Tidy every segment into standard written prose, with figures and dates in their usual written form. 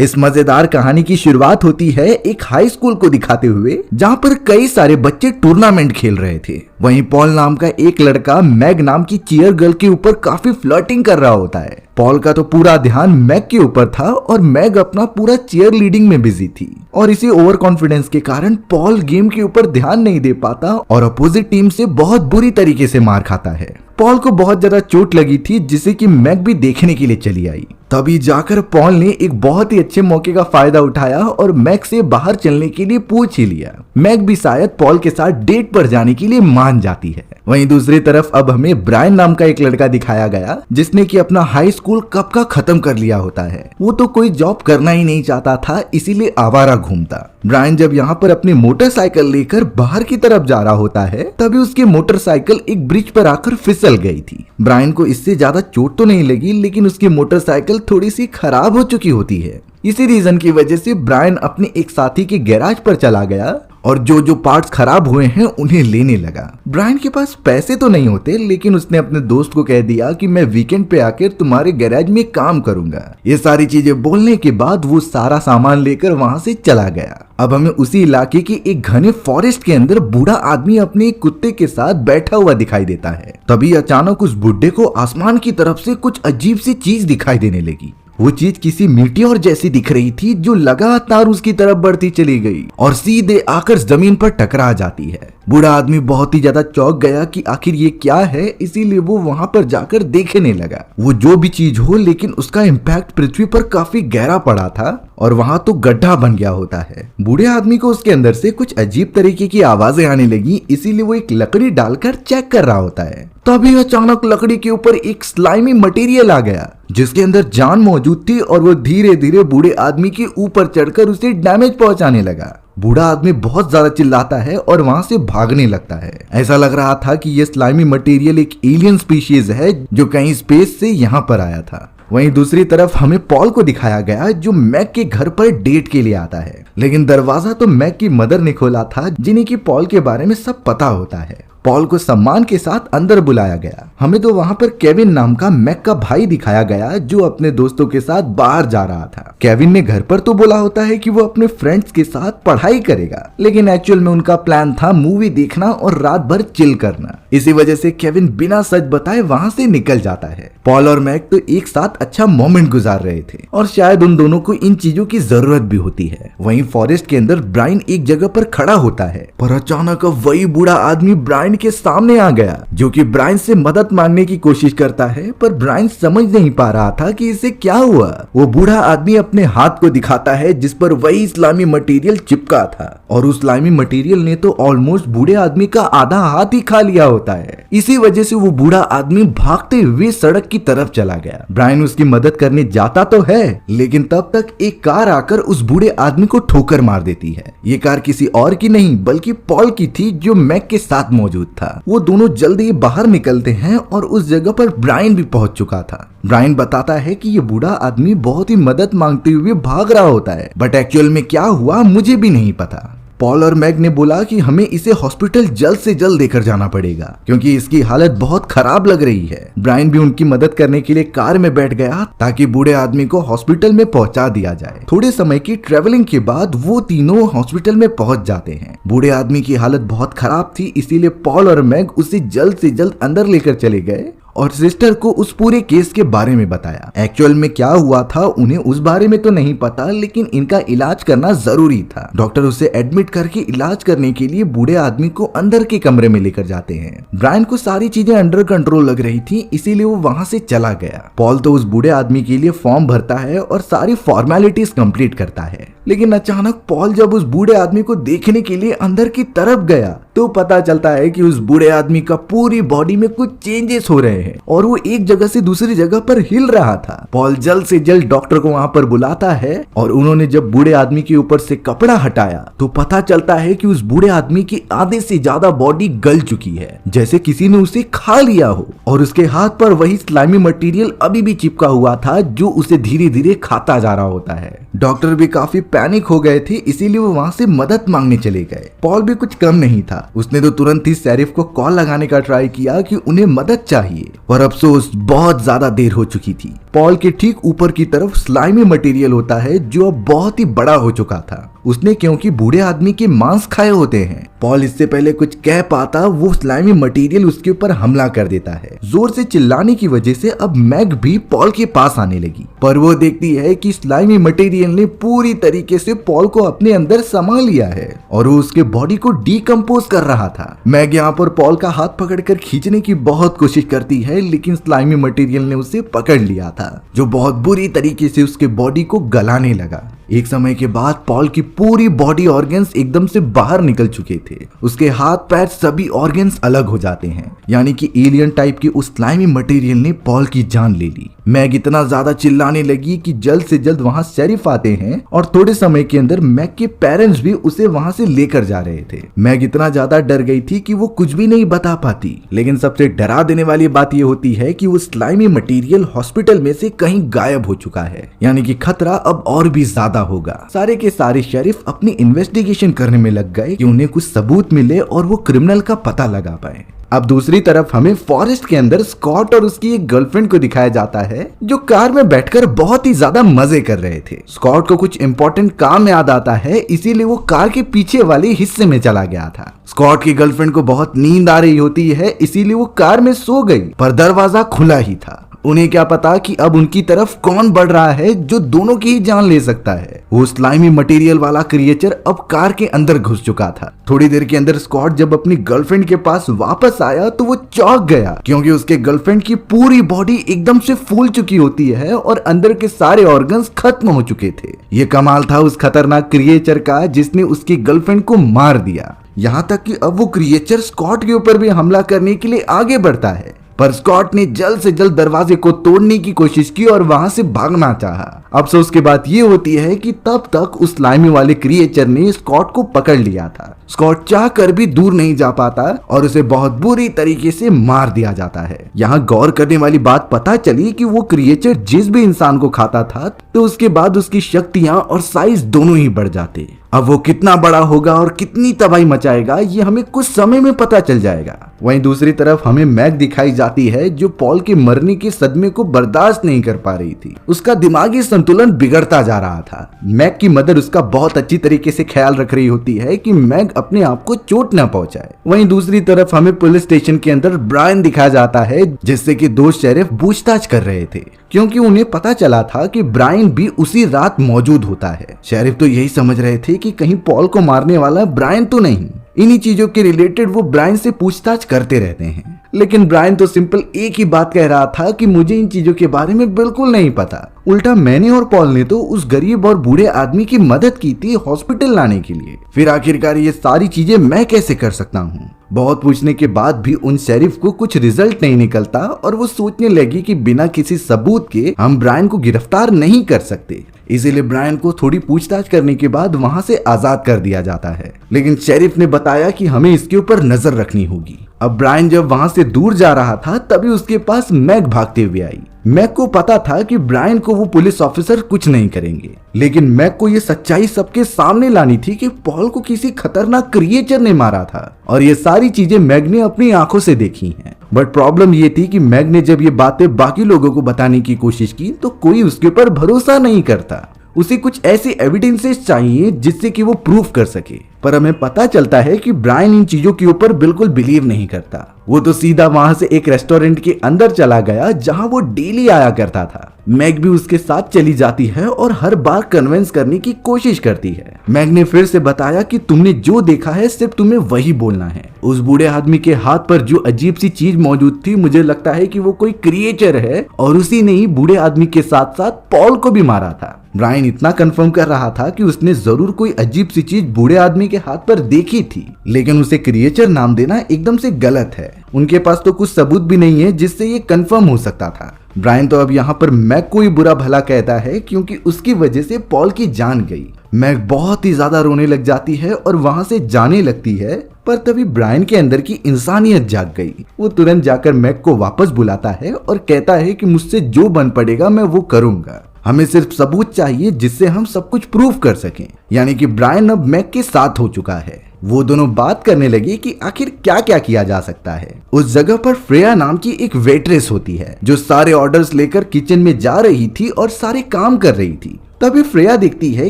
इस मजेदार कहानी की शुरुआत होती है एक हाई स्कूल को दिखाते हुए, जहाँ पर कई सारे बच्चे टूर्नामेंट खेल रहे थे। वहीं पॉल नाम का एक लड़का मैग नाम की चीयर गर्ल के ऊपर काफी फ्लर्टिंग कर रहा होता है। पॉल का तो पूरा ध्यान मैग के ऊपर था और मैग अपना पूरा चीयर लीडिंग में बिजी थी, और इसी ओवर कॉन्फिडेंस के कारण पॉल गेम के ऊपर ध्यान नहीं दे पाता और अपोजिट टीम से बहुत बुरी तरीके से मार खाता है। पॉल को बहुत ज्यादा चोट लगी थी, जिसे कि मैग भी देखने के लिए चली आई। तभी जाकर पॉल ने एक बहुत ही अच्छे मौके का फायदा उठाया और मैग से बाहर चलने के लिए पूछ ही लिया। मैग भी शायद पॉल के साथ डेट पर जाने के लिए मान जाती है। वहीं दूसरी तरफ अब हमें ब्रायन नाम का एक लड़का दिखाया गया, जिसने कि अपना हाई स्कूल कब का खत्म कर लिया होता है। वो तो कोई जॉब करना ही नहीं चाहता था, इसीलिए आवारा घूमता। ब्रायन जब यहाँ पर अपनी मोटरसाइकिल लेकर बाहर की तरफ जा रहा होता है, तभी उसकी मोटरसाइकिल एक ब्रिज पर आकर फिसल गई थी। ब्रायन को इससे ज्यादा चोट तो नहीं लगी, लेकिन उसकी मोटरसाइकिल थोड़ी सी खराब हो चुकी होती है। इसी रीजन की वजह से ब्रायन अपने एक साथी के गैराज पर चला गया और जो पार्ट्स खराब हुए हैं उन्हें लेने लगा। ब्रायन के पास पैसे तो नहीं होते, लेकिन उसने अपने दोस्त को कह दिया कि मैं वीकेंड पे आकर तुम्हारे गैराज में काम करूंगा। ये सारी चीजें बोलने के बाद वो सारा सामान लेकर वहां से चला गया। अब हमें उसी इलाके के एक घने फॉरेस्ट के अंदर बूढ़ा आदमी अपने एक कुत्ते के साथ बैठा हुआ दिखाई देता है। तभी अचानक उस बुड्ढे को आसमान की तरफ से कुछ अजीब सी चीज दिखाई देने लगी। वो चीज किसी मीटियोर जैसी दिख रही थी, जो लगातार उसकी तरफ बढ़ती चली गई और सीधे आकर जमीन पर टकरा जाती है। बूढ़ा आदमी बहुत ही ज्यादा चौंक गया कि आखिर ये क्या है, इसीलिए वो वहां पर जाकर देखने लगा। वो जो भी चीज हो, लेकिन उसका इम्पैक्ट पृथ्वी पर काफी गहरा पड़ा था और वहां तो गड्ढा बन गया होता है। बूढ़े आदमी को उसके अंदर से कुछ अजीब तरीके की आवाजें आने लगी, इसीलिए वो एक लकड़ी डालकर चेक कर रहा होता है। तभी अचानक लकड़ी के ऊपर एक स्लाइमी मटेरियल आ गया, जिसके अंदर जान मौजूद थी और वो धीरे धीरे बूढ़े आदमी के ऊपर चढ़कर उसे डैमेज पहुंचाने लगा। बूढ़ा आदमी बहुत ज्यादा चिल्लाता है और वहां से भागने लगता है। ऐसा लग रहा था कि ये स्लाइमी मटेरियल एक एलियन स्पीशीज है, जो कहीं स्पेस से यहाँ पर आया था। वहीं दूसरी तरफ हमें पॉल को दिखाया गया, जो मैग के घर पर डेट के लिए आता है, लेकिन दरवाजा तो मैग की मदर ने खोला था, जिन्हें की पॉल के बारे में सब पता होता है। पॉल को सम्मान के साथ अंदर बुलाया गया। हमें तो वहां पर केविन नाम का मैग का भाई दिखाया गया, जो अपने दोस्तों के साथ बाहर जा रहा था। केविन ने घर पर तो बोला होता है कि वो अपने फ्रेंड्स के साथ पढ़ाई करेगा, लेकिन एक्चुअल में उनका प्लान था मूवी देखना और रात भर चिल करना। इसी वजह से केविन बिना सच बताए वहां से निकल जाता है। पॉल और मैग तो एक साथ अच्छा मोमेंट गुजार रहे थे और शायद उन दोनों को इन चीजों की जरूरत भी होती है। वहीं फॉरेस्ट के अंदर ब्रायन एक जगह पर खड़ा होता है, पर अचानक वही बूढ़ा आदमी ब्रायन के सामने आ गया, जो कि ब्रायन से मदद मांगने की कोशिश करता है, पर ब्रायन समझ नहीं पा रहा था कि इसे क्या हुआ। वो बूढ़ा आदमी अपने हाथ को दिखाता है, जिस पर वही इस्लामी मटेरियल चिपका था, और उस इस्लामी मटेरियल ने तो ऑलमोस्ट बूढ़े आदमी का आधा हाथ ही खा लिया होता है। इसी वजह से वो बूढ़ा आदमी भागते हुए सड़क की तरफ चला गया। ब्रायन उसकी मदद करने जाता तो है, लेकिन तब तक एक कार आकर उस बूढ़े आदमी को ठोकर मार देती है। ये कार किसी और की नहीं बल्कि पॉल की थी, जो मैग के साथ मौजूद था। वो दोनों जल्दी बाहर निकलते हैं और उस जगह पर ब्रायन भी पहुंच चुका था। ब्रायन बताता है कि ये बूढ़ा आदमी बहुत ही मदद मांगते हुए भाग रहा होता है, बट एक्चुअल में क्या हुआ मुझे भी नहीं पता। पॉल और मैग ने बोला कि हमें इसे हॉस्पिटल जल्द से जल्द लेकर जाना पड़ेगा, क्योंकि इसकी हालत बहुत खराब लग रही है। ब्रायन भी उनकी मदद करने के लिए कार में बैठ गया, ताकि बूढ़े आदमी को हॉस्पिटल में पहुंचा दिया जाए। थोड़े समय की ट्रेवलिंग के बाद वो तीनों हॉस्पिटल में पहुंच जाते हैं। बूढ़े आदमी की हालत बहुत खराब थी, इसीलिए पॉल और मैग उसे जल्द से जल्द अंदर लेकर चले गए और सिस्टर को उस पूरे केस के बारे में बताया। एक्चुअल में क्या हुआ था उन्हें उस बारे में तो नहीं पता, लेकिन इनका इलाज करना जरूरी था। डॉक्टर उसे एडमिट करके इलाज करने के लिए बूढ़े आदमी को अंदर के कमरे में लेकर जाते हैं। ब्रायन को सारी चीजें अंडर कंट्रोल लग रही थी, इसीलिए वो वहां से चला गया। पॉल तो उस बूढ़े आदमी के लिए फॉर्म भरता है और सारी फॉर्मेलिटीज कंप्लीट करता है, लेकिन अचानक पॉल जब उस बूढ़े आदमी को देखने के लिए अंदर की तरफ गया, तो पता चलता है कि उस बूढ़े आदमी का पूरी बॉडी में कुछ चेंजेस हो रहे हैं और वो एक जगह से दूसरी जगह पर हिल रहा था। पॉल जल्द से जल्द डॉक्टर को वहां पर बुलाता है और उन्होंने जब बूढ़े आदमी के ऊपर से कपड़ा हटाया, तो पता चलता है कि उस बूढ़े आदमी की आधे से ज्यादा बॉडी गल चुकी है, जैसे किसी ने उसे खा लिया हो, और उसके हाथ पर वही स्लाइमी मटेरियल अभी भी चिपका हुआ था, जो उसे धीरे धीरे खाता जा रहा होता है। डॉक्टर भी काफी पैनिक हो गए थे, इसीलिए वो वहां से मदद मांगने चले गए। पॉल भी कुछ कम नहीं था, उसने तो तुरंत ही शेरिफ को कॉल लगाने का ट्राई किया कि उन्हें मदद चाहिए, पर अफसोस बहुत ज्यादा देर हो चुकी थी। पॉल के ठीक ऊपर की तरफ स्लाइमी मटेरियल होता है जो अब बहुत ही बड़ा हो चुका था। उसने क्योंकि बूढ़े आदमी के मांस खाए होते हैं, पॉल इससे पहले कुछ कह पाता वो स्लाइमी मटेरियल उसके ऊपर हमला कर देता है। जोर से चिल्लाने की वजह से अब मैग भी पॉल के पास आने लगी, पर वो देखती है कि स्लाइमी मटेरियल ने पूरी तरीके से पॉल को अपने अंदर समा लिया है और वो उसके बॉडी को डिकम्पोज कर रहा था। मैग यहाँ पर पॉल का हाथ पकड़कर खींचने की बहुत कोशिश करती है, लेकिन स्लाइमी मटेरियल ने उसे पकड़ लिया था जो बहुत बुरी तरीके से उसके बॉडी को गलाने लगा। एक समय के बाद पॉल की पूरी बॉडी ऑर्गन्स एकदम से बाहर निकल चुके थे। उसके हाथ पैर सभी ऑर्गन्स अलग हो जाते हैं, यानी कि एलियन टाइप की उस स्लाइमी मटेरियल ने पॉल की जान ले ली। मैग इतना ज्यादा चिल्लाने लगी कि जल्द से जल्द वहां शेरिफ आते हैं और थोड़े समय के अंदर मैग के पेरेंट्स भी उसे वहां से लेकर जा रहे थे। मैग इतना ज्यादा डर गई थी कि वो कुछ भी नहीं बता पाती, लेकिन सबसे डरा देने वाली बात ये होती है कि वो स्लाइमी मटेरियल हॉस्पिटल में से कहीं गायब हो चुका है, यानी कि खतरा अब और भी ज्यादा होगा। सारे के सारे शेरिफ अपनी इन्वेस्टिगेशन करने में लग गए कि उन्हें कुछ सबूत मिले और वो क्रिमिनल का पता लगा पाए। अब दूसरी तरफ हमें फॉरेस्ट के अंदर स्कॉट और उसकी एक गर्लफ्रेंड को दिखाया जाता है जो कार में बैठकर बहुत ही ज्यादा मजे कर रहे थे। स्कॉट को कुछ इंपॉर्टेंट काम याद आता है, इसीलिए वो कार के पीछे वाले हिस्से में चला गया था। स्कॉट की गर्लफ्रेंड को बहुत नींद आ रही होती है, इसीलिए वो कार में सो गई, पर दरवाजा खुला ही था। उन्हें क्या पता कि अब उनकी तरफ कौन बढ़ रहा है जो दोनों की ही जान ले सकता है। वो स्लाइमी मटेरियल वाला क्रिएचर अब कार के अंदर घुस चुका था। थोड़ी देर के अंदर स्कॉट जब अपनी गर्लफ्रेंड के पास वापस आया तो वो चौंक गया, क्योंकि उसके गर्लफ्रेंड की पूरी बॉडी एकदम से फूल चुकी होती है और अंदर के सारे ऑर्गन्स खत्म हो चुके थे। ये कमाल था उस खतरनाक क्रिएचर का जिसने उसकी गर्लफ्रेंड को मार दिया। यहाँ तक कि अब वो क्रिएचर स्कॉट के ऊपर भी हमला करने के लिए आगे बढ़ता है, पर स्कॉट ने जल्द से जल्द दरवाजे को तोड़ने की कोशिश की और वहां से भागना चाहा। अफसोस की बात ये होती है कि तब तक उस स्लाइमी वाले क्रिएचर ने स्कॉट को पकड़ लिया था। स्कॉट चाह कर भी दूर नहीं जा पाता और उसे बहुत बुरी तरीके से मार दिया जाता है। यहाँ गौर करने वाली बात पता चली कि वो क्रिएचर जिस भी इंसान को खाता था तो उसके बाद उसकी शक्तियां और साइज दोनों ही बढ़ जाते। अब वो कितना बड़ा होगा और कितनी तबाही मचाएगा ये हमें कुछ समय में पता चल जाएगा। वहीं दूसरी तरफ हमें मैग दिखाई जाती है जो पॉल के मरने के सदमे को बर्दाश्त नहीं कर पा रही थी। उसका दिमागी संतुलन बिगड़ता जा रहा था। मैग की मदर उसका बहुत अच्छी तरीके से ख्याल रख रही होती है कि मैग अपने आप को चोट न पहुंचाए। वहीं दूसरी तरफ हमें पुलिस स्टेशन के अंदर ब्रायन दिखाया जाता है जिससे कि दो शेरिफ पूछताछ कर रहे थे, क्योंकि उन्हें पता चला था कि ब्रायन भी उसी रात मौजूद होता है। शेरिफ तो यही समझ रहे थे कि कहीं पॉल को मारने वाला ब्रायन तो नहीं। इन्हीं चीजों के रिलेटेड वो ब्रायन से पूछताछ करते रहते हैं, लेकिन ब्रायन तो सिंपल एक ही बात कह रहा था कि मुझे इन चीजों के बारे में बिल्कुल नहीं पता। उल्टा मैंने और पॉल ने तो उस गरीब और बूढ़े आदमी की मदद की थी हॉस्पिटल लाने के लिए, फिर आखिरकार ये सारी चीजें मैं कैसे कर सकता हूँ। बहुत पूछने के बाद भी उन शेरिफ को कुछ रिजल्ट नहीं निकलता और वो सोचने लगी कि बिना किसी सबूत के हम ब्रायन को गिरफ्तार नहीं कर सकते। इसीलिए ब्रायन को थोड़ी पूछताछ करने के बाद वहां से आजाद कर दिया जाता है, लेकिन शेरिफ ने बताया कि हमें इसके ऊपर नजर रखनी होगी। अब ब्रायन जब वहां से दूर जा रहा था तभी उसके पास मैग भागते हुए आई। मैग को पता था कि ब्रायन को वो पुलिस ऑफिसर कुछ नहीं करेंगे, लेकिन मैग को ये सच्चाई सबके सामने लानी थी कि पॉल को किसी खतरनाक क्रिएचर ने मारा था और ये सारी चीजें मैग ने अपनी आंखों से देखी हैं। बट प्रॉब्लम ये थी कि मैग ने जब ये बातें बाकी लोगों को बताने की कोशिश की तो कोई उसके ऊपर भरोसा नहीं करता। उसे कुछ ऐसे एविडेंसेस चाहिए जिससे कि वो प्रूफ कर सके, पर हमें पता चलता है कि ब्रायन इन चीजों के ऊपर बिल्कुल बिलीव नहीं करता। वो तो सीधा वहां से एक रेस्टोरेंट के अंदर चला गया जहां वो डेली आया करता था। मैग भी उसके साथ चली जाती है और हर बार कन्विंस करने की कोशिश करती है। मैग ने फिर से बताया कि तुमने जो देखा है सिर्फ तुम्हें वही बोलना है। उस बूढ़े आदमी के हाथ पर जो अजीब सी चीज मौजूद थी, मुझे लगता है कि वो कोई क्रिएचर है और उसी ने ही बूढ़े आदमी के साथ साथ पॉल को भी मारा था। ब्रायन इतना कंफर्म कर रहा था कि उसने जरूर कोई अजीब सी चीज बूढ़े आदमी के हाथ पर देखी थी, लेकिन उसे क्रिएचर नाम देना एकदम से गलत है। उनके पास तो कुछ सबूत भी नहीं है जिससे ये कंफर्म हो सकता था। ब्रायन तो अब यहाँ पर मैग को ही बुरा भला कहता है क्योंकि उसकी वजह से पॉल की जान गई। मैग बहुत ही ज्यादा रोने लग जाती है और वहां से जाने लगती है, पर तभी ब्रायन के अंदर की इंसानियत जाग गई। वो तुरंत जाकर मैग को वापस बुलाता है और कहता है कि मुझसे जो बन पड़ेगा मैं वो करूंगा। हमें सिर्फ सबूत चाहिए जिससे हम सब कुछ प्रूफ कर सकें। यानी कि ब्रायन अब मैग के साथ हो चुका है। वो दोनों बात करने लगे कि आखिर क्या क्या किया जा सकता है। उस जगह पर फ्रेया नाम की एक वेट्रेस होती है जो सारे ऑर्डर्स लेकर किचन में जा रही थी और सारे काम कर रही थी। तभी फ्रेया देखती है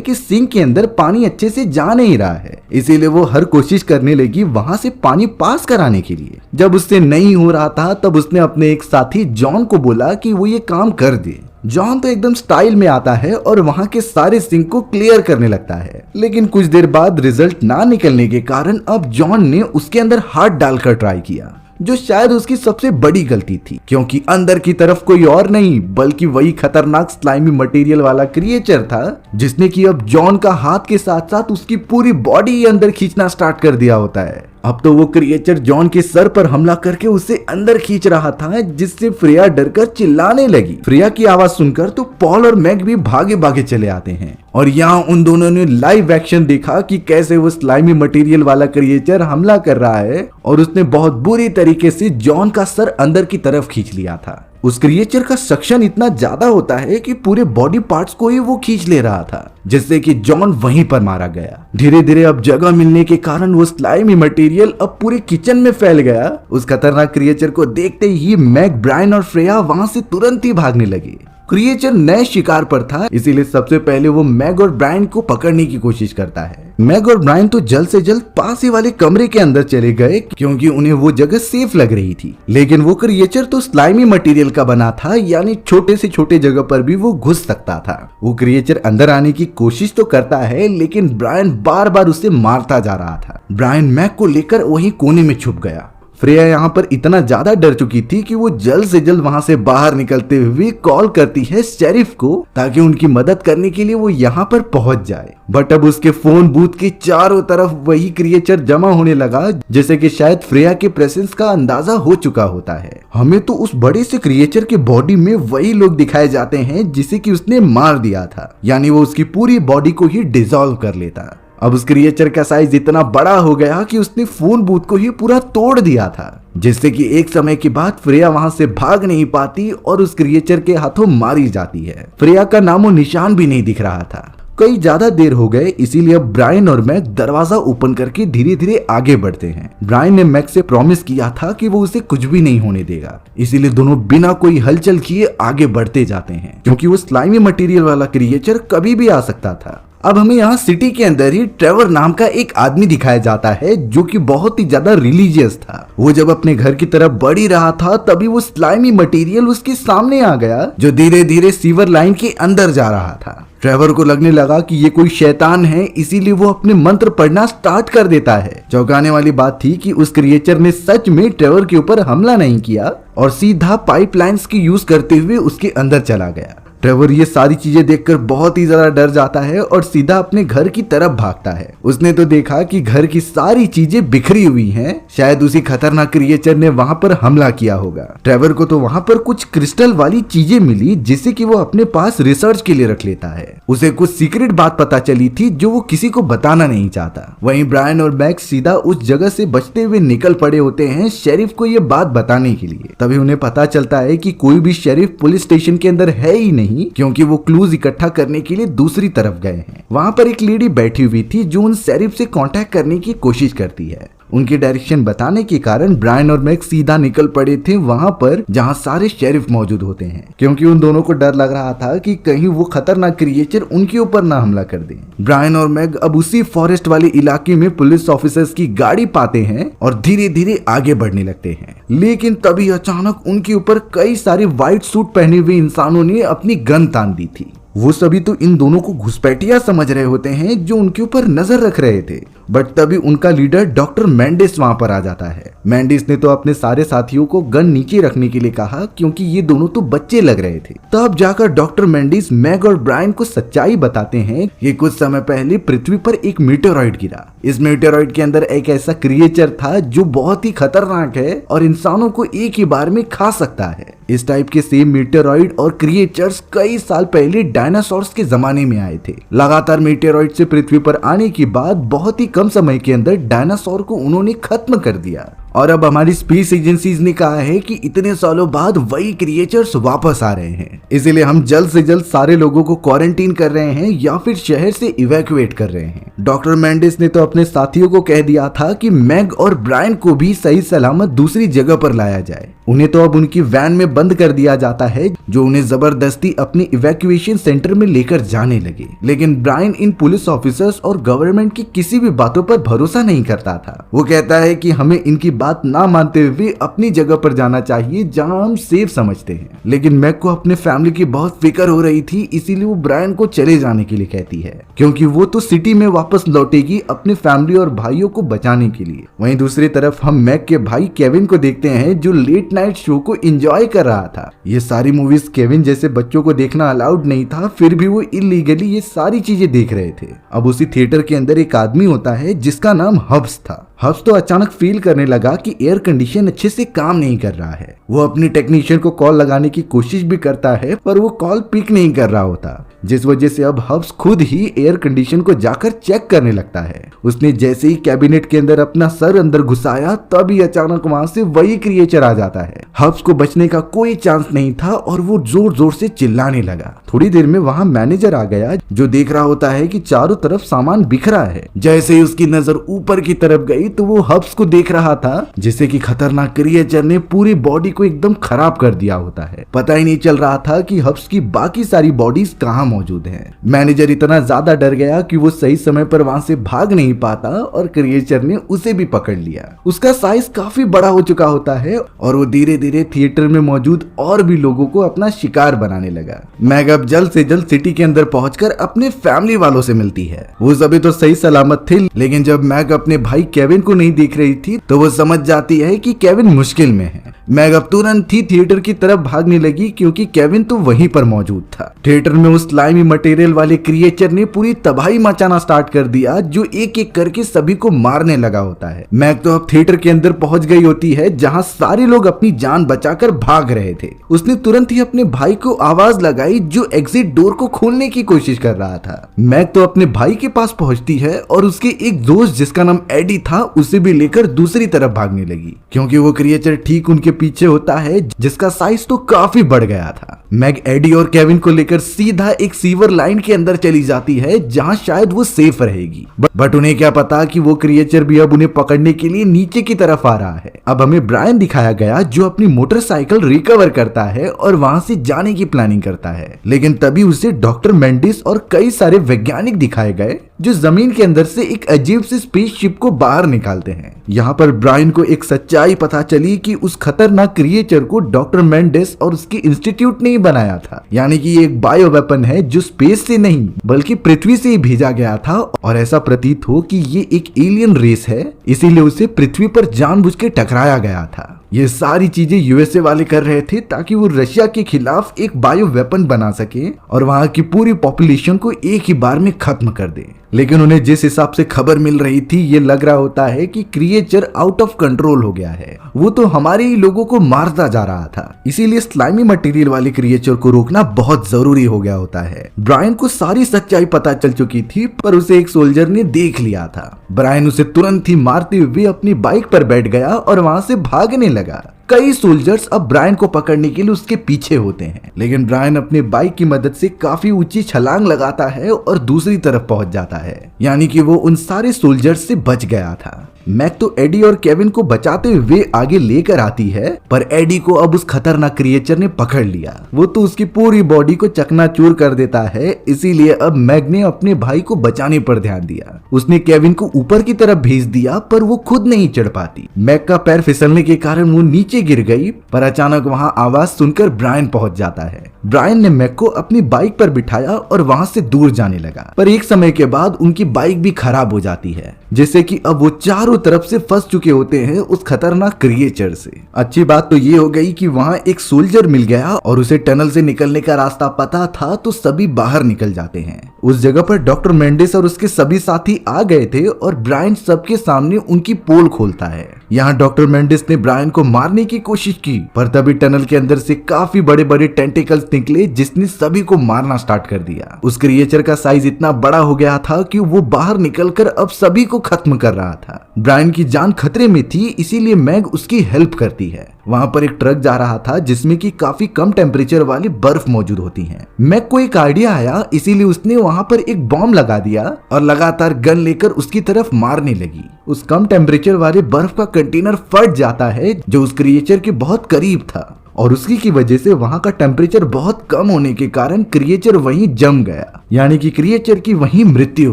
कि सिंक के अंदर पानी अच्छे से जा नहीं रहा है, इसीलिए वो हर कोशिश करने लगी वहां से पानी पास कराने के लिए। जब उससे नहीं हो रहा था तब उसने अपने एक साथी जॉन को बोला कि वो ये काम कर दे। जॉन तो एकदम स्टाइल में आता है और वहां के सारे सिंक को क्लियर करने लगता है, लेकिन कुछ देर बाद रिजल्ट ना निकलने के कारण अब जॉन ने उसके अंदर हाथ डालकर ट्राई किया, जो शायद उसकी सबसे बड़ी गलती थी, क्योंकि अंदर की तरफ कोई और नहीं बल्कि वही खतरनाक स्लाइमी मटेरियल वाला क्रिएचर था जिसने कि अब जॉन का हाथ के साथ साथ उसकी पूरी बॉडी ही अंदर खींचना स्टार्ट कर दिया होता है। अब तो वो क्रिएचर जॉन के सर पर हमला करके उसे अंदर खींच रहा था, जिससे फ्रेया डरकर चिल्लाने लगी। फ्रेया की आवाज सुनकर तो पॉल और मैग भी भागे भागे चले आते हैं और यहाँ उन दोनों ने लाइव एक्शन देखा कि कैसे वो स्लाइमी मटेरियल वाला क्रिएचर हमला कर रहा है और उसने बहुत बुरी तरीके से जॉन का सर अंदर की तरफ खींच लिया था। उस क्रिएचर का सक्शन इतना ज्यादा होता है कि पूरे बॉडी पार्ट्स को ही वो खींच ले रहा था, जिससे कि जॉन वहीं पर मारा गया। धीरे धीरे अब जगह मिलने के कारण वो स्लाइमी मटेरियल अब पूरे किचन में फैल गया। उस खतरनाक क्रिएचर को देखते ही मैग, ब्रायन और फ्रेया वहां से तुरंत ही भागने लगे। क्रिएचर नए शिकार पर था, इसीलिए सबसे पहले वो मैग और ब्रायन को पकड़ने की कोशिश करता है। मैग और ब्रायन तो जल्द से जल्द पास ही वाले कमरे के अंदर चले गए क्योंकि उन्हें वो जगह सेफ लग रही थी, लेकिन वो क्रिएचर तो स्लाइमी मटेरियल का बना था, यानी छोटे से छोटे जगह पर भी वो घुस सकता था। वो क्रिएचर अंदर आने की कोशिश तो करता है, लेकिन ब्रायन बार बार उसे मारता जा रहा था। ब्रायन मैग को लेकर वहीं कोने में छुप गया। फ्रेया यहाँ पर इतना ज्यादा डर चुकी थी कि वो जल्द से जल्द वहां से बाहर निकलते हुए कॉल करती है शेरिफ को, ताकि उनकी मदद करने के लिए वो यहाँ पर पहुंच जाए। बट अब उसके फोन बूथ के चारों तरफ वही क्रिएचर जमा होने लगा, जैसे कि शायद फ्रेया के प्रेजेंस का अंदाजा हो चुका होता है। हमें तो उस बड़े से क्रिएचर के बॉडी में वही लोग दिखाए जाते हैं जिसे कि उसने मार दिया था, यानी वो उसकी पूरी बॉडी को ही डिसॉल्व कर लेता। अब उस क्रिएचर का साइज इतना बड़ा हो गया कि उसने फोन बूथ को ही पूरा तोड़ दिया था, जिससे कि एक समय के बाद फ्रेया वहां से भाग नहीं पाती और उस क्रिएचर के हाथों मारी जाती है। फ्रेया का नामो निशान भी नहीं दिख रहा था। कई ज्यादा देर हो गए, इसीलिए अब ब्रायन और मैग दरवाजा ओपन करके धीरे धीरे आगे बढ़ते हैं। ब्रायन ने मैग से प्रॉमिस किया था कि वो उसे कुछ भी नहीं होने देगा, इसीलिए दोनों बिना कोई हलचल किए आगे बढ़ते जाते हैं, क्योंकि वो स्लाइमी मटेरियल वाला क्रिएचर कभी भी आ सकता था। अब हमें यहाँ सिटी के अंदर ही ट्रेवर नाम का एक आदमी दिखाया जाता है जो कि बहुत ही ज्यादा रिलीजियस था। वो जब अपने घर की तरफ बढ़ ही रहा था तभी वो स्लाइमी मटेरियल उसके सामने आ गया, जो धीरे धीरे सीवर लाइन के अंदर जा रहा था। ट्रेवर को लगने लगा कि ये कोई शैतान है, इसीलिए वो अपने मंत्र पढ़ना स्टार्ट कर देता है। चौंकाने वाली बात थी कि उस क्रिएचर ने सच में ट्रेवर के ऊपर हमला नहीं किया और सीधा पाइपलाइंस की यूज करते हुए उसके अंदर चला गया। ट्रेवर ये सारी चीजें देखकर बहुत ही ज्यादा डर जाता है और सीधा अपने घर की तरफ भागता है। उसने तो देखा कि घर की सारी चीजें बिखरी हुई हैं, शायद उसी खतरनाक क्रिएचर ने वहां पर हमला किया होगा। ट्रेवर को तो वहां पर कुछ क्रिस्टल वाली चीजें मिली जिसे कि वो अपने पास रिसर्च के लिए रख लेता है। उसे कुछ सीक्रेट बात पता चली थी जो वो किसी को बताना नहीं चाहता। वहीं ब्रायन और मैक्स सीधा उस जगह से बचते हुए निकल पड़े होते हैं शेरिफ को ये बात बताने के लिए। तभी उन्हें पता चलता है कि कोई भी शेरिफ पुलिस स्टेशन के अंदर है ही नहीं, क्योंकि वो क्लूज इकट्ठा करने के लिए दूसरी तरफ गए हैं। वहां पर एक लेडी बैठी हुई थी जो उन शेरिफ से कांटेक्ट करने की कोशिश करती है। उनकी डायरेक्शन बताने के कारण ब्रायन और मैक्स सीधा निकल पड़े थे वहां पर जहां सारे शेरिफ मौजूद होते हैं, क्योंकि उन दोनों को डर लग रहा था कि कहीं वो खतरनाक क्रिएचर उनके ऊपर ना हमला कर दे। ब्रायन और मैग अब उसी फॉरेस्ट वाले इलाके में पुलिस ऑफिसर्स की गाड़ी पाते हैं और धीरे धीरे आगे बढ़ने लगते हैं। लेकिन तभी अचानक उनके ऊपर कई सारे व्हाइट सूट पहने हुए इंसानों ने अपनी गन तान दी थी। वो सभी तो इन दोनों को घुसपैठिया समझ रहे होते हैं जो उनके ऊपर नजर रख रहे थे, बट तभी उनका लीडर डॉक्टर मेंडिस वहां पर आ जाता है। मेंडिस ने तो अपने सारे साथियों को गन नीचे रखने के लिए कहा, क्योंकि ये दोनों तो बच्चे लग रहे थे। तब जाकर डॉक्टर मेंडिस मैग और ब्रायन को सच्चाई बताते हैं कि कुछ समय पहले पृथ्वी पर एक मीटेरॉइड गिरा। इस मीटेरॉइड के अंदर एक ऐसा क्रिएचर था जो बहुत ही खतरनाक है और इंसानों को एक ही बार में खा सकता है। इस टाइप के सेम मीटेरॉइड और क्रिएचर्स कई साल पहले डायनासोर्स के जमाने में आए थे। लगातार मीटेरॉइड से पृथ्वी पर आने के बाद बहुत ही कम समय के अंदर डायनासोर को उन्होंने खत्म कर दिया। और अब हमारी स्पेस एजेंसीज ने कहा है कि इतने सालों बाद वही क्रिएचर्स वापस आ रहे हैं, इसीलिए हम जल्द से जल्द सारे लोगों को क्वारंटीन कर रहे हैं या फिर शहर से इवैक्यूएट कर रहे हैं। डॉक्टर मेंडिस ने तो अपने साथियों को कह दिया था कि मैग और ब्रायन को भी सही सलामत दूसरी जगह पर लाया जाए। उन्हें तो अब उनकी वैन में बंद कर दिया जाता है जो उन्हें जबरदस्ती अपने इवैक्यूएशन सेंटर में लेकर जाने लगे। लेकिन ब्रायन इन पुलिस ऑफिसर्स और गवर्नमेंट की किसी भी बातों पर भरोसा नहीं करता था। वो कहता है कि हमें इनकी बात ना मानते हुए अपनी जगह पर जाना चाहिए जहां हम सेफ समझते हैं। लेकिन मैग को अपने फैमिली की बहुत फिक्र हो रही थी, इसीलिए वो ब्रायन को चले जाने के लिए कहती है, क्योंकि वो तो सिटी में वापस लौटेगी अपनी फैमिली और भाइयों को बचाने के लिए। वहीं दूसरी तरफ हम मैग के भाई केविन को देखते हैं जो लेट नाइट शो को एंजॉय कर रहा था। ये सारी मूवीज केविन जैसे बच्चों को देखना अलाउड नहीं था, फिर भी वो इलीगली ये सारी चीजें देख रहे थे। अब उसी थिएटर के अंदर एक आदमी होता है जिसका नाम हब्स था। हब्स तो अचानक फील करने लगा कि एयर कंडीशन अच्छे से काम नहीं कर रहा है। वो अपनी टेक्नीशियन को कॉल लगाने की कोशिश भी करता है पर वो कॉल पिक नहीं कर रहा होता, जिस वजह से अब हब्स खुद ही एयर कंडीशन को जाकर चेक करने लगता है। उसने जैसे ही कैबिनेट के अंदर अपना सर अंदर घुसाया तभी अचानक वहां से वही क्रिएचर आ जाता है। हब्स को बचने का कोई चांस नहीं था और वो जोर जोर से चिल्लाने लगा। थोड़ी देर में वहां मैनेजर आ गया जो देख रहा होता है कि चारों तरफ सामान बिखरा है। जैसे ही उसकी नजर ऊपर की तरफ गई तो वो हब्स को देख रहा था जिससे कि खतरनाक क्रिएचर ने पूरी बॉडी को एकदम खराब कर दिया होता है। पता ही नहीं चल रहा था कि हब्स की बाकी सारी बॉडीज कहां मौजूद हैं। मैनेजर इतना ज्यादा डर गया कि वो सही समय पर वहां से भाग नहीं पाता और क्रिएचर ने उसे भी पकड़ लिया। उसका साइज काफी बड़ा हो चुका होता है और वो धीरे धीरे थिएटर में मौजूद और भी लोगों को अपना शिकार बनाने लगा। मैग अब जल्द से जल्द सिटी के अंदर पहुंचकर अपने फैमिली वालों से मिलती है। वो सभी तो सही सलामत थे, लेकिन जब मैग अपने भाई केविन को नहीं देख रही थी तो वो समझ जाती है कि केविन मुश्किल में है। मैग अब तुरंत ही थिएटर की तरफ भागने लगी क्योंकि केविन तो वहीं पर मौजूद था। थिएटर में उस स्लाइमी मटेरियल वाले क्रिएचर ने पूरी तबाही मचाना स्टार्ट कर दिया जो एक एक करके सभी को मारने लगा होता है। मैग तो अब थिएटर के अंदर पहुंच गई होती है जहां सारे लोग अपनी जान बचाकर भाग रहे थे। उसने तुरंत ही अपने भाई को आवाज लगाई जो एग्जिट डोर को खोलने की कोशिश कर रहा था। मैग तो अपने भाई के पास पहुंचती है और उसके एक दोस्त जिसका नाम एडी था उसे भी लेकर दूसरी तरफ भागने लगी क्योंकि वो क्रिएचर ठीक उनके पीछे होता है जिसका साइज तो काफी बढ़ गया था। मैग एडी और केविन को लेकर सीधा एक सीवर लाइन के अंदर चली जाती है जहां शायद वो सेफ रहेगी, बट उन्हें क्या पता कि वो क्रिएचर भी अब उन्हें पकड़ने के लिए नीचे की तरफ आ रहा है। अब हमें ब्रायन दिखाया गया जो अपनी मोटरसाइकिल रिकवर करता है और वहां से जाने की प्लानिंग करता है, लेकिन तभी उसे डॉक्टर मेंडिस और कई सारे वैज्ञानिक दिखाए गए जो जमीन के अंदर से एक अजीब सी स्पेसशिप को बाहर निकालते हैं। यहाँ पर ब्रायन को एक सच्चाई पता चली कि उस खतरनाक क्रिएचर को डॉक्टर मेंडिस और उसके इंस्टीट्यूट ने ही बनाया था, यानी कि ये एक बायो वेपन है जो स्पेस से नहीं बल्कि पृथ्वी से ही भेजा गया था और ऐसा प्रतीत हो कि ये एक एलियन रेस है, इसीलिए उसे पृथ्वी पर जानबूझ के टकराया गया था। ये सारी चीजें यूएसए वाले कर रहे थे ताकि वो रशिया के खिलाफ एक बायो वेपन बना सके और वहां की पूरी पॉपुलेशन को एक ही बार में खत्म कर दे। लेकिन उन्हें जिस हिसाब से खबर मिल रही थी ये लग रहा होता है कि क्रिएचर आउट ऑफ कंट्रोल हो गया है, वो तो हमारे ही लोगों को मारता जा रहा था। इसीलिए स्लाइमी मटेरियल वाले क्रिएचर को रोकना बहुत जरूरी हो गया होता है। ब्रायन को सारी सच्चाई पता चल चुकी थी पर उसे एक सोल्जर ने देख लिया था। ब्रायन उसे तुरंत ही मारते हुए अपनी बाइक पर बैठ गया और वहां से भागने लगा। कई सोल्जर्स अब ब्रायन को पकड़ने के लिए उसके पीछे होते हैं, लेकिन ब्रायन अपने बाइक की मदद से काफी ऊंची छलांग लगाता है और दूसरी तरफ पहुंच जाता है, यानी कि वो उन सारे सोल्जर्स से बच गया था। मैग तो एडी और केविन को बचाते हुए आगे लेकर आती है पर एडी को अब उस खतरनाक क्रिएचर ने पकड़ लिया। वो तो उसकी पूरी बॉडी को चकनाचूर कर देता है, इसीलिए अब मैग ने अपने भाई को बचाने पर ध्यान दिया। उसने केविन को ऊपर की तरफ भेज दिया पर वो खुद नहीं चढ़ पाती। मैग का पैर फिसलने के कारण वो नीचे गिर गई पर अचानक वहां आवाज सुनकर ब्रायन पहुंच जाता है। ब्रायन ने मैग को अपनी बाइक पर बिठाया और वहां से दूर जाने लगा, पर एक समय के बाद उनकी बाइक भी खराब हो जाती है जिससे कि अब वो चारों तरफ से फंस चुके होते हैं उस खतरनाक क्रिएचर से। अच्छी बात तो ये हो गई कि वहां एक सोल्जर मिल गया और उसे टनल से निकलने का रास्ता पता था तो सभी बाहर निकल जाते हैं। उस जगह पर डॉक्टर मेंडिस और उसके सभी साथी आ गए थे और ब्रायन सबके सामने उनकी पोल खोलता है यहाँ डॉक्टर मेंडिस ने ब्रायन को मारने की कोशिश की, पर तभी टनल के अंदर से काफी बड़े बड़े टेंटिकल्स निकले जिसने सभी को मारना स्टार्ट कर दिया। उस क्रिएचर का साइज इतना बड़ा हो गया था कि वो बाहर निकलकर अब सभी को खत्म कर रहा था। ब्रायन की जान खतरे में थी, इसीलिए मैग उसकी हेल्प करती है। वहां पर एक ट्रक जा रहा था जिसमें कि काफी कम टेम्परेचर वाली बर्फ मौजूद होती है। मैग को एक आइडिया आया, इसीलिए उसने वहां पर एक बॉम्ब लगा दिया और लगातार गन लेकर उसकी तरफ मारने लगी। उस कम टेम्परेचर वाले बर्फ का कंटेनर फट जाता है जो उस क्रिएचर के बहुत करीब था, और उसकी की वजह से वहां का टेम्परेचर बहुत कम होने के कारण क्रिएचर वहीं जम गया, यानी कि क्रिएचर की वहीं मृत्यु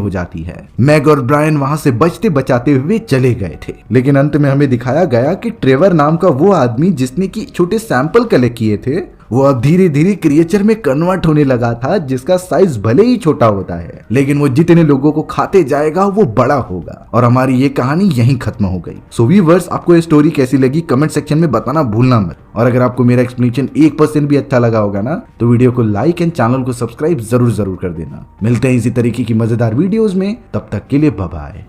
हो जाती है। मैग और ब्रायन वहां से बचते बचाते हुए चले गए थे, लेकिन अंत में हमें दिखाया गया कि ट्रेवर नाम का वो आदमी जिसने की छोटे सैंपल कलेक्ट किए थे, वो अब धीरे धीरे क्रिएचर में कन्वर्ट होने लगा था, जिसका साइज भले ही छोटा होता है लेकिन वो जितने लोगों को खाते जाएगा वो बड़ा होगा। और हमारी ये कहानी यहीं खत्म हो गई। सो व्यूअर्स, आपको ये स्टोरी कैसी लगी कमेंट सेक्शन में बताना भूलना मत। और अगर आपको मेरा एक्सप्लेनेशन 1% भी अच्छा लगा होगा ना, तो वीडियो को लाइक एंड चैनल को सब्सक्राइब जरूर कर देना। मिलते हैं इसी तरीके की मजेदार वीडियोस में, तब तक के लिए बाय बाय।